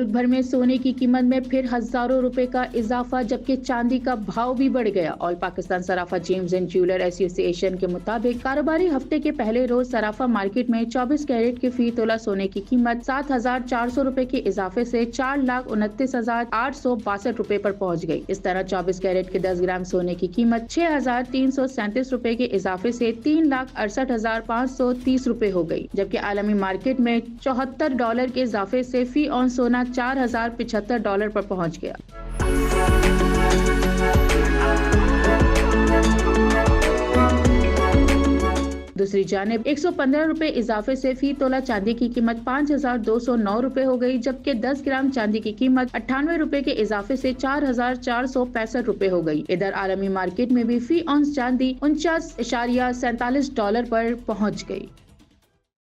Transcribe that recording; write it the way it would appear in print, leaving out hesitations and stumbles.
मुल्क भर में सोने की कीमत में फिर हजारों रुपए का इजाफा, जबकि चांदी का भाव भी बढ़ गया। All Pakistan Sarafa James and jeweller association के मुताबिक कारोबारी हफ्ते के पहले रोज सराफा मार्केट में 24 कैरेट के फी तोला सोने की कीमत 7,400 रुपए के इजाफे से 4,29,862 रुपए पर पहुंच गई। इस तरह 24 कैरेट के 10 ग्राम सोने की कीमत 6,337 रुपए के इजाफे से 3,68,530 रुपए हो गई, जबकि आलमी मार्केट में $74 के इजाफे से फी ऑन सोना $4,075 पर पहुंच गया। दूसरी जानिब 115 रुपए इजाफे से फी तोला चांदी की कीमत 5,209 रुपए हो गई, जबकि 10 ग्राम चांदी की कीमत 98 रुपए के इजाफे से 4,465 रुपए हो गई। इधर आलमी मार्केट में भी फी ऑन चांदी $49.47 पर पहुंच गई।